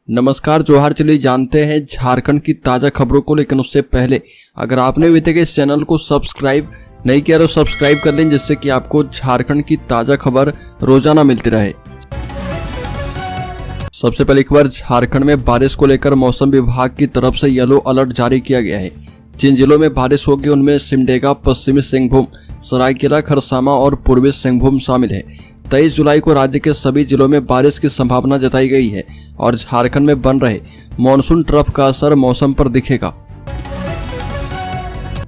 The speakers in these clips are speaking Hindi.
नमस्कार जोहार। चलिए जानते हैं झारखंड की ताज़ा खबरों को, लेकिन उससे पहले अगर आपने अभी तक इस चैनल को सब्सक्राइब नहीं किया तो सब्सक्राइब कर लें, जिससे कि आपको झारखंड की ताज़ा खबर रोजाना मिलती रहे। सबसे पहले एक बार झारखंड में बारिश को लेकर मौसम विभाग की तरफ से येलो अलर्ट जारी किया गया है। जिन जिलों में बारिश होगी उनमें सिमडेगा, पश्चिमी सिंहभूम, सरायकेला, खरसावां और पूर्वी सिंहभूम शामिल है। 23 जुलाई को राज्य के सभी जिलों में बारिश की संभावना जताई गई है और झारखंड में बन रहे मॉनसून ट्रफ का असर मौसम पर दिखेगा।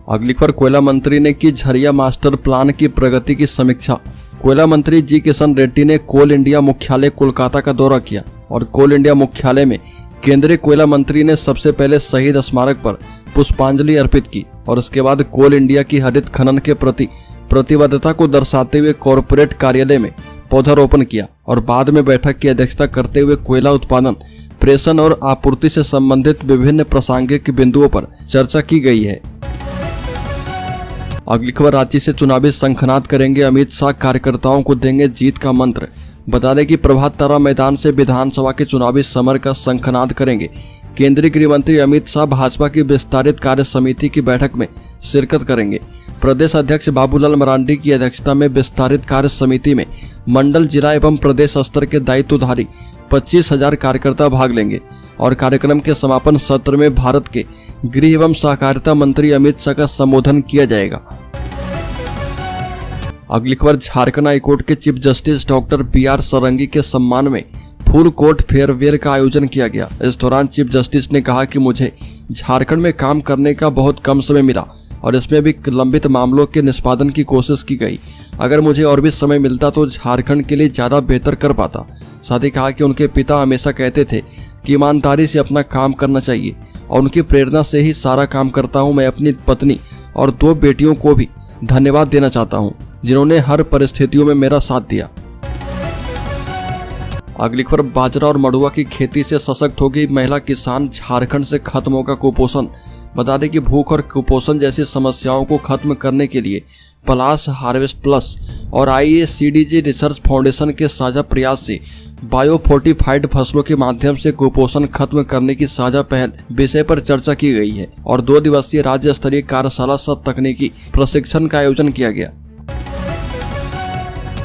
अगली खबर, कोयला मंत्री ने की झरिया मास्टर प्लान की प्रगति की समीक्षा। कोयला मंत्री जी किशन रेड्डी ने कोल इंडिया मुख्यालय कोलकाता का दौरा किया और कोल इंडिया मुख्यालय में केंद्रीय कोयला मंत्री ने सबसे पहले शहीद स्मारक पर पुष्पांजलि अर्पित की और उसके बाद कोल इंडिया की हरित खनन के प्रति प्रतिबद्धता को दर्शाते हुए कॉरपोरेट कार्यालय में पौधारोपण किया और बाद में बैठक की अध्यक्षता करते हुए कोयला उत्पादन, प्रेषण और आपूर्ति से संबंधित विभिन्न प्रासंगिक बिंदुओं पर चर्चा की गई है। अगली खबर, रांची से चुनावी शंखनाद करेंगे अमित शाह, कार्यकर्ताओं को देंगे जीत का मंत्र। बता दें कि प्रभात तारा मैदान से विधानसभा के चुनावी समर का शंखनाद करेंगे। केंद्रीय गृह मंत्री अमित शाह भाजपा की विस्तारित कार्य समिति की बैठक में शिरकत करेंगे। प्रदेश अध्यक्ष बाबूलाल मरांडी की अध्यक्षता में विस्तारित कार्य समिति में मंडल, जिला एवं प्रदेश स्तर के दायित्वधारी 25,000 कार्यकर्ता भाग लेंगे और कार्यक्रम के समापन सत्र में भारत के गृह एवं सहकारिता मंत्री अमित शाह का संबोधन किया जाएगा। अगली खबर, झारखंड हाईकोर्ट के chief justice doctor BR sarangi के सम्मान में फुल कोर्ट फेयरवेयर का आयोजन किया गया। इस दौरान चीफ जस्टिस ने कहा कि मुझे झारखंड में काम करने का बहुत कम समय मिला और इसमें भी लंबित मामलों के निष्पादन की कोशिश की गई। अगर मुझे और भी समय मिलता तो झारखंड के लिए ज़्यादा बेहतर कर पाता। साथ ही कहा कि उनके पिता हमेशा कहते थे कि ईमानदारी से अपना काम करना चाहिए और उनकी प्रेरणा से ही सारा काम करता हूँ। मैं अपनी पत्नी और 2 बेटियों को भी धन्यवाद देना चाहता हूँ, जिन्होंने हर परिस्थितियों में मेरा साथ दिया। अगली खबर, बाजरा और मड़ुआ की खेती से सशक्त होगी महिला किसान, झारखंड से खत्म होगा कुपोषण। बता दें कि भूख और कुपोषण जैसी समस्याओं को खत्म करने के लिए पलाश हार्वेस्ट प्लस और IACDG रिसर्च फाउंडेशन के साझा प्रयास से बायो फोर्टिफाइड फसलों के माध्यम से कुपोषण खत्म करने की साझा पहल विषय पर चर्चा की गई है और 2 दिवसीय राज्य स्तरीय कार्यशाला सह तकनीकी प्रशिक्षण का आयोजन किया गया।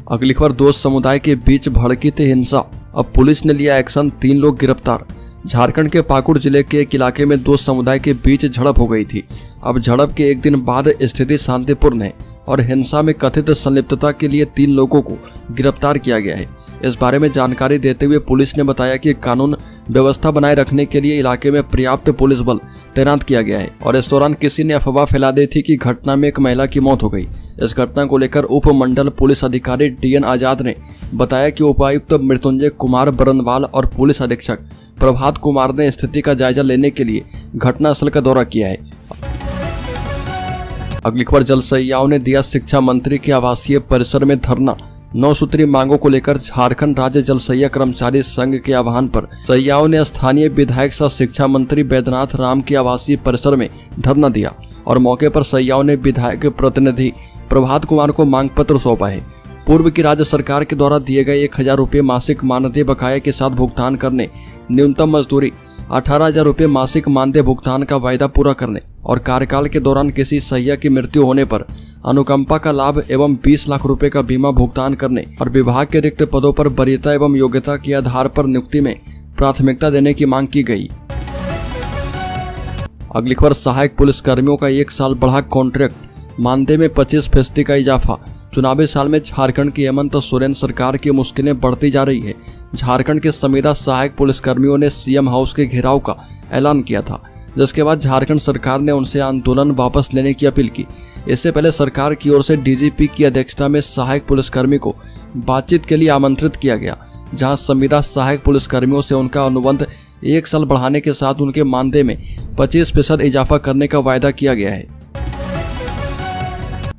अगली खबर, 2 समुदाय के बीच भड़की थी हिंसा, अब पुलिस ने लिया एक्शन, 3 लोग गिरफ्तार। झारखंड के पाकुड़ जिले के एक इलाके में 2 समुदाय के बीच झड़प हो गई थी। अब झड़प के एक दिन बाद स्थिति शांतिपूर्ण है और हिंसा में कथित संलिप्तता के लिए 3 लोगों को गिरफ्तार किया गया है। इस बारे में जानकारी देते हुए पुलिस ने बताया कि कानून व्यवस्था बनाए रखने के लिए इलाके में पर्याप्त पुलिस बल तैनात किया गया है और इस दौरान किसी ने अफवाह फैला दी थी कि घटना में एक महिला की मौत हो गई। इस घटना को लेकर उप मंडल पुलिस अधिकारी DN आजाद ने बताया कि उपायुक्त मृत्युंजय कुमार बरनवाल और पुलिस अधीक्षक प्रभात कुमार ने स्थिति का जायजा लेने के लिए घटनास्थल का दौरा किया है। अगली खबर, जलसैयाओं ने दिया शिक्षा मंत्री के आवासीय परिसर में धरना। 9 सूत्रीय मांगों को लेकर झारखंड राज्य जलसैया कर्मचारी संघ के आह्वान पर सैयाओं ने स्थानीय विधायक सह शिक्षा मंत्री बैद्यनाथ राम के आवासीय परिसर में धरना दिया और मौके पर सैयाओं ने विधायक प्रतिनिधि प्रभात कुमार को मांग पत्र सौंपा है। पूर्व की राज्य सरकार के द्वारा दिए गए 1,000 रुपये मासिक मानदेय बकाया के साथ भुगतान करने, न्यूनतम मजदूरी, 18,000 रुपये मासिक मानदेय भुगतान का वायदा पूरा करने और कार्यकाल के दौरान किसी सैया की मृत्यु होने पर अनुकंपा का लाभ एवं 20 लाख रुपए का बीमा भुगतान करने और विभाग के रिक्त पदों पर वरीयता एवं योग्यता के आधार पर नियुक्ति में प्राथमिकता देने की मांग की गई। अगली खबर, सहायक पुलिस कर्मियों का 1 साल बढ़ा कॉन्ट्रैक्ट, मानदेय में 25% का इजाफा। चुनावी साल में झारखंड की हेमंत सोरेन सरकार की मुश्किलें बढ़ती जा रही है। झारखंड के संविदा सहायक पुलिसकर्मियों ने CM हाउस के घेराव का ऐलान किया था, जिसके बाद झारखंड सरकार ने उनसे आंदोलन वापस लेने की अपील की। इससे पहले सरकार की ओर से DGP की अध्यक्षता में सहायक पुलिसकर्मी को बातचीत के लिए आमंत्रित किया गया, जहां संविदा सहायक पुलिसकर्मियों से उनका अनुबंध 1 साल बढ़ाने के साथ उनके मानदेय में 25% इजाफा करने का वायदा किया गया है।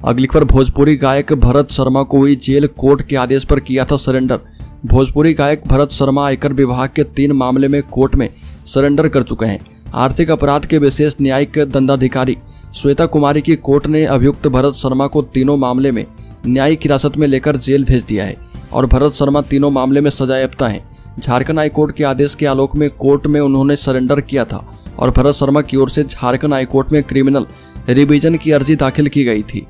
अगली खबर, भोजपुरी गायक भरत शर्मा को हुई जेल, कोर्ट के आदेश पर किया था सरेंडर। भोजपुरी गायक भरत शर्मा आयकर विभाग के 3 मामले में कोर्ट में सरेंडर कर चुके हैं। आर्थिक अपराध के विशेष न्यायिक दंडाधिकारी श्वेता कुमारी की कोर्ट ने अभियुक्त भरत शर्मा को तीनों मामले में न्यायिक हिरासत में लेकर जेल भेज दिया है और भरत शर्मा तीनों मामले में सजायाफ्ता हैं। झारखंड हाईकोर्ट के आदेश के आलोक में कोर्ट में उन्होंने सरेंडर किया था और भरत शर्मा की ओर से झारखंड हाईकोर्ट में क्रिमिनल रिवीजन की अर्जी दाखिल की गई थी।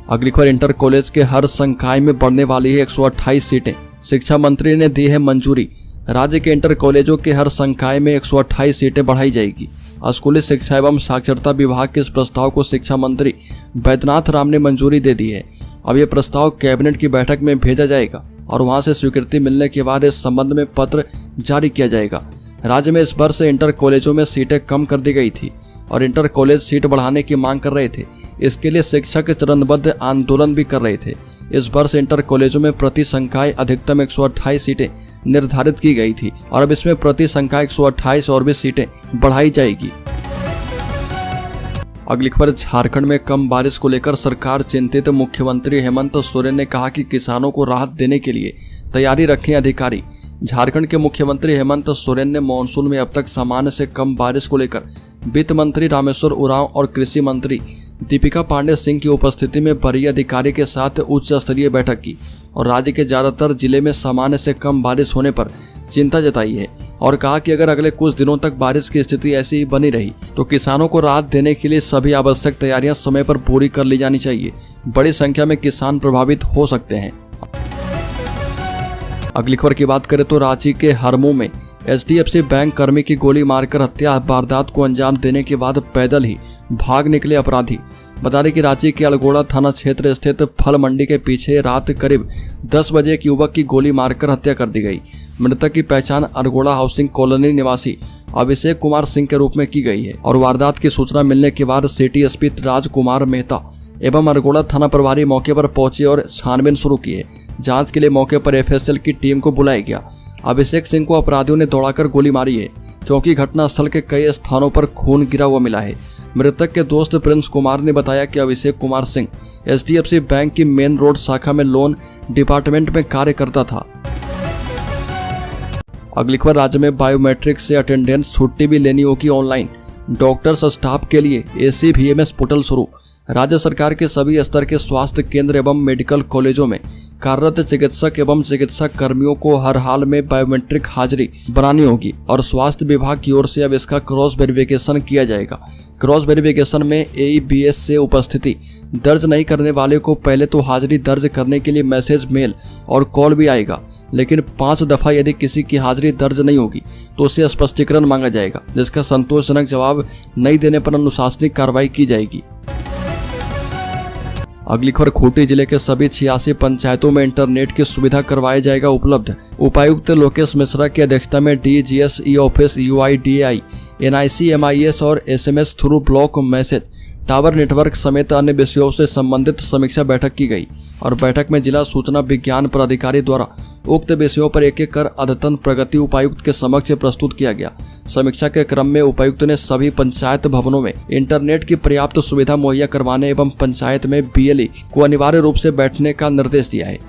अगली खबर, इंटर कॉलेज के हर संकाय में बढ़ने वाली है 128 सीटें, शिक्षा मंत्री ने दी है मंजूरी। राज्य के इंटर कॉलेजों के हर संकाय में 128 सीटें बढ़ाई जाएगी। स्कूली शिक्षा एवं साक्षरता विभाग के इस प्रस्ताव को शिक्षा मंत्री बैद्यनाथ राम ने मंजूरी दे दी है। अब यह प्रस्ताव कैबिनेट की बैठक में भेजा जाएगा और वहां से स्वीकृति मिलने के बाद इस संबंध में पत्र जारी किया जाएगा। राज्य में इस वर्ष इंटर कॉलेजों में सीटें कम कर दी गई थी और इंटर कॉलेज सीट बढ़ाने की मांग कर रहे थे। इसके लिए शिक्षक चरणबद्ध आंदोलन भी कर रहे थे। इस वर्ष इंटर कॉलेजों में प्रति संकाय अधिकतम 128 सीटें निर्धारित की गई थी और अब इसमें प्रति संकाय 128 और भी सीटें बढ़ाई जाएगी। अगली खबर, झारखंड में कम बारिश को लेकर सरकार चिंतित। मुख्यमंत्री हेमंत सोरेन ने कहा कि किसानों को राहत देने के लिए तैयारी रखें अधिकारी। झारखंड के मुख्यमंत्री हेमंत सोरेन ने मानसून में अब तक सामान्य से कम बारिश को लेकर वित्त मंत्री रामेश्वर उरांव और कृषि मंत्री दीपिका पांडे सिंह की उपस्थिति में वरीय अधिकारी के साथ उच्च स्तरीय बैठक की और राज्य के ज्यादातर जिले में सामान्य से कम बारिश होने पर चिंता जताई है और कहा कि अगर अगले कुछ दिनों तक बारिश की स्थिति ऐसी ही बनी रही तो किसानों को राहत देने के लिए सभी आवश्यक तैयारियां समय पर पूरी कर ली जानी चाहिए। बड़ी संख्या में किसान प्रभावित हो सकते हैं। अगली खबर की बात करें तो रांची के हरमू में HDFC बैंक कर्मी की गोली मारकर हत्या वारदात को अंजाम देने के बाद पैदल ही भाग निकले अपराधी। बता दें कि रांची के अड़गोड़ा थाना क्षेत्र स्थित फल मंडी के पीछे रात करीब 10 बजे एक युवक की गोली मारकर हत्या कर दी गई। मृतक की पहचान अड़गोड़ा हाउसिंग कॉलोनी निवासी अभिषेक कुमार सिंह के रूप में की गई है और वारदात की सूचना मिलने के बाद सिटी एसपी राजकुमार मेहता एवं अड़गोड़ा थाना प्रभारी मौके पर पहुंचे और छानबीन शुरू की है। जांच के लिए मौके पर FSL की टीम को बुलाया गया। अभिषेक सिंह को अपराधियों ने दौड़ाकर गोली मारी है क्योंकि घटनास्थल के कई स्थानों पर खून गिरा हुआ मिला है। मृतक के दोस्त प्रिंस कुमार ने बताया कि अभिषेक कुमार सिंह HDFC बैंक की मेन रोड शाखा में लोन डिपार्टमेंट में कार्य करता था। अगली खबर, राज्य में बायोमेट्रिक से अटेंडेंस छुट्टी भी लेनी होगी ऑनलाइन। डॉक्टर्स स्टाफ के लिए ACVMS पोर्टल शुरू। राज्य सरकार के सभी स्तर के स्वास्थ्य केंद्र एवं मेडिकल कॉलेजों में कार्यरत चिकित्सक एवं चिकित्सा कर्मियों को हर हाल में बायोमेट्रिक हाजिरी बनानी होगी और स्वास्थ्य विभाग की ओर से अब इसका क्रॉस वेरिफिकेशन किया जाएगा। क्रॉस वेरिफिकेशन में AEBS से उपस्थिति दर्ज नहीं करने वाले को पहले तो हाजिरी दर्ज करने के लिए मैसेज, मेल और कॉल भी आएगा, लेकिन 5 दफा यदि किसी की हाजिरी दर्ज नहीं होगी तो उसे स्पष्टीकरण मांगा जाएगा, जिसका संतोषजनक जवाब नहीं देने पर अनुशासनिक कार्रवाई की जाएगी। अगली खबर, खूंटी जिले के सभी 86 पंचायतों में इंटरनेट की सुविधा करवाया जाएगा उपलब्ध। उपायुक्त लोकेश मिश्रा की अध्यक्षता में DGS, E-ऑफिस, UIDAI, NIC, MIS और SMS through block message tower network समेत अन्य विषयों से संबंधित समीक्षा बैठक की गई और बैठक में जिला सूचना विज्ञान पदाधिकारी द्वारा उक्त विषयों पर एक-एक कर अद्यतन प्रगति उपायुक्त के समक्ष प्रस्तुत किया गया। समीक्षा के क्रम में उपायुक्त ने सभी पंचायत भवनों में इंटरनेट की पर्याप्त सुविधा मुहैया करवाने एवं पंचायत में BLE को अनिवार्य रूप से बैठने का निर्देश दिया है।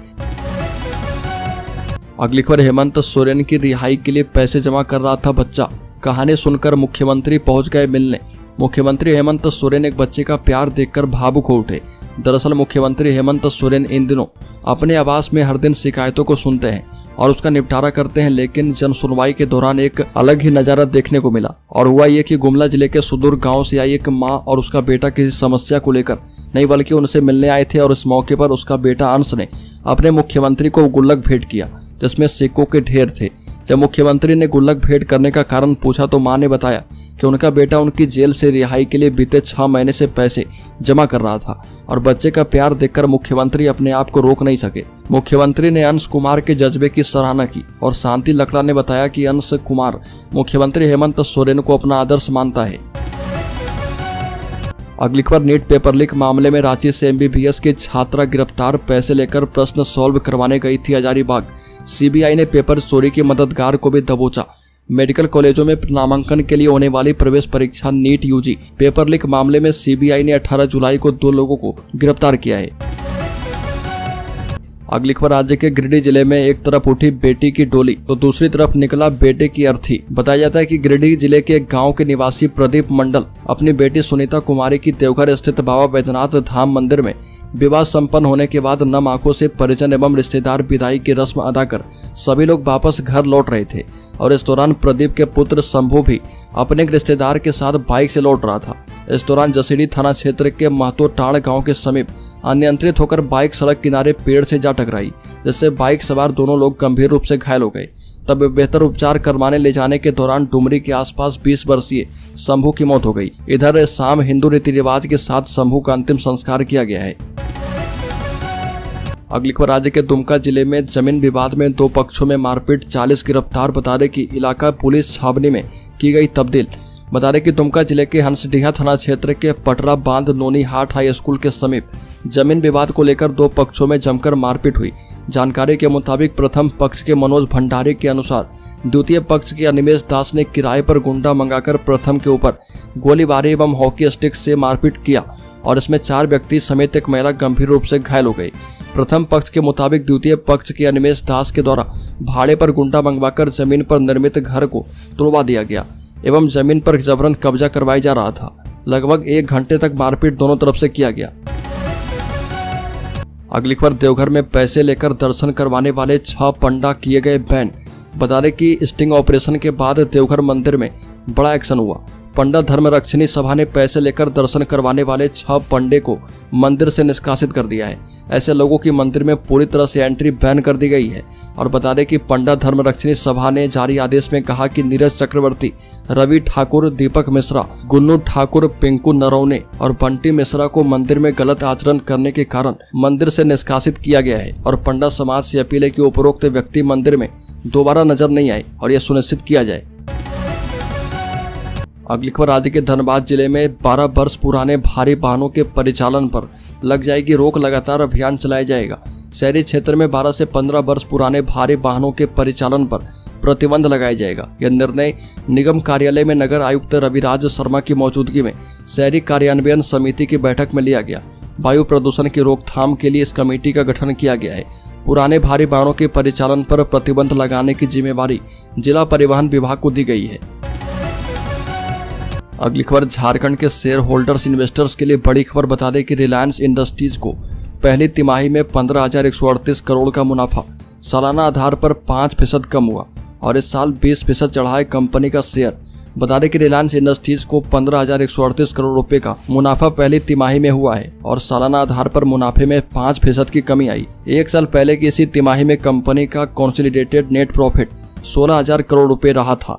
अगली खबर, हेमंत सोरेन की रिहाई के लिए पैसे जमा कर रहा था बच्चा, कहानी सुनकर मुख्यमंत्री पहुंच गए मिलने। मुख्यमंत्री हेमंत सोरेन एक बच्चे का प्यार देखकर भावुक हो उठे। दरअसल मुख्यमंत्री हेमंत सोरेन इन दिनों अपने आवास में हर दिन शिकायतों को सुनते हैं और उसका निपटारा करते हैं, लेकिन जन सुनवाई के दौरान एक अलग ही नजारा देखने को मिला और हुआ ये कि गुमला जिले के सुदूर गांव से आई एक मां और उसका बेटा किसी समस्या को लेकर नहीं बल्कि उनसे मिलने आए थे और इस मौके पर उसका बेटा अंश ने अपने मुख्यमंत्री को गुल्लक भेंट किया जिसमें सिक्कों के ढेर थे। जब मुख्यमंत्री ने गुल्लक भेंट करने का कारण पूछा तो मां ने बताया कि उनका बेटा उनकी जेल से रिहाई के लिए बीते 6 महीने से पैसे जमा कर रहा था और बच्चे का प्यार देखकर मुख्यमंत्री अपने आप को रोक नहीं सके। मुख्यमंत्री ने अंश कुमार के जज्बे की सराहना की और शांति लकड़ा ने बताया कि अंश कुमार मुख्यमंत्री हेमंत सोरेन को अपना आदर्श मानता है। अगली खबर, नीट पेपर लीक मामले में रांची से MBBS की छात्रा गिरफ्तार, पैसे लेकर प्रश्न सॉल्व करवाने गई थी हजारीबाग। CBI ने पेपर चोरी के मददगार को भी दबोचा। मेडिकल कॉलेजों में नामांकन के लिए होने वाली प्रवेश परीक्षा नीट UG पेपर लीक मामले में CBI ने 18 जुलाई को 2 लोगों को गिरफ्तार किया है। अगली खबर, राज्य के गिरिडीह जिले में एक तरफ उठी बेटी की डोली तो दूसरी तरफ निकला बेटे की अर्थी। बताया जाता है कि गिरिडीह जिले के एक गांव के निवासी प्रदीप मंडल अपनी बेटी सुनीता कुमारी की देवघर स्थित बाबा बैद्यनाथ धाम मंदिर में विवाह संपन्न होने के बाद नम आंखों से परिजन एवं रिश्तेदार विदाई की रस्म अदा कर सभी लोग वापस घर लौट रहे थे और इस दौरान प्रदीप के पुत्र शंभू भी अपने एक रिश्तेदार के साथ बाइक से लौट रहा था। इस दौरान जसीडीह थाना क्षेत्र के महतो टाड़ गांव के समीप अनियंत्रित होकर बाइक सड़क किनारे पेड़ से जा टकराई, जिससे बाइक सवार दोनों लोग गंभीर रूप से घायल हो गए। तब बेहतर उपचार करवाने ले जाने के दौरान डुमरी के आसपास 20 वर्षीय शंभू की मौत हो गई। इधर शाम हिंदू रीति रिवाज के साथ शंभू का अंतिम संस्कार किया गया है। अगली खबर, राज्य के दुमका जिले में जमीन विवाद में दो पक्षों में मारपीट, 40 गिरफ्तार। बता दें कि इलाका पुलिस छावनी में की गई तब्दील। बता दें कि दुमका जिले के हंसडीहा थाना क्षेत्र के पटरा बांध नोनी हाट हाई स्कूल के समीप जमीन विवाद को लेकर दो पक्षों में जमकर मारपीट हुई। जानकारी के मुताबिक प्रथम पक्ष के मनोज भंडारी के अनुसार द्वितीय पक्ष के अनिमेश दास ने किराए पर गुंडा मंगाकर प्रथम के ऊपर गोलीबारी एवं हॉकी स्टिक से मारपीट किया और इसमें 4 व्यक्ति समेत एक महिला गंभीर रूप से घायल हो गई। प्रथम पक्ष के मुताबिक द्वितीय पक्ष के अनिमेश दास के द्वारा भाड़े पर गुंडा मंगवाकर जमीन पर निर्मित घर को तुड़वा दिया गया एवं जमीन पर जबरन कब्जा करवाया जा रहा था। लगभग 1 घंटे तक मारपीट दोनों तरफ से किया गया। अगली खबर, देवघर में पैसे लेकर दर्शन करवाने वाले 6 पंडा किए गए बैन। बता दें कि स्टिंग ऑपरेशन के बाद देवघर मंदिर में बड़ा एक्शन हुआ। पंडा धर्मरक्षिणी सभा ने पैसे लेकर दर्शन करवाने वाले 6 पंडे को मंदिर से निष्कासित कर दिया है। ऐसे लोगों की मंदिर में पूरी तरह से एंट्री बैन कर दी गई है। और बता दें कि पंडा धर्मरक्षिणी सभा ने जारी आदेश में कहा कि नीरज चक्रवर्ती, रवि ठाकुर, दीपक मिश्रा, गुन्नू ठाकुर, पिंकू नरौने और बंटी मिश्रा को मंदिर में गलत आचरण करने के कारण मंदिर से निष्कासित किया गया है। और पंडा समाज से अपील है कि उपरोक्त व्यक्ति मंदिर में दोबारा नजर नहीं आए और यह सुनिश्चित किया जाए। अगली खबर, राज्य के धनबाद जिले में 12 वर्ष पुराने भारी वाहनों के परिचालन पर लग जाएगी रोक। लगातार अभियान चलाया जाएगा। शहरी क्षेत्र में 12 से 15 वर्ष पुराने भारी वाहनों के परिचालन पर प्रतिबंध लगाया जाएगा। यह निर्णय निगम कार्यालय में नगर आयुक्त रविराज शर्मा की मौजूदगी में शहरी कार्यान्वयन समिति की बैठक में लिया गया। वायु प्रदूषण की रोकथाम के लिए इस कमेटी का गठन किया गया है। पुराने भारी वाहनों के परिचालन पर प्रतिबंध लगाने की जिम्मेवारी जिला परिवहन विभाग को दी गई है। अगली खबर, झारखंड के शेयर होल्डर्स इन्वेस्टर्स के लिए बड़ी खबर। बता दें कि रिलायंस इंडस्ट्रीज को पहली तिमाही में 15,138 करोड़ का मुनाफा सालाना आधार पर 5% कम हुआ और इस साल 20% चढ़ा है कंपनी का शेयर। बता दें कि रिलायंस इंडस्ट्रीज को 15,138 करोड़ रुपए का मुनाफा पहली तिमाही में हुआ है और सालाना आधार पर मुनाफे में 5% की कमी आई। एक साल पहले की इसी तिमाही में कंपनी का कंसोलिडेटेड नेट प्रॉफिट 16,000 करोड़ रुपए रहा था।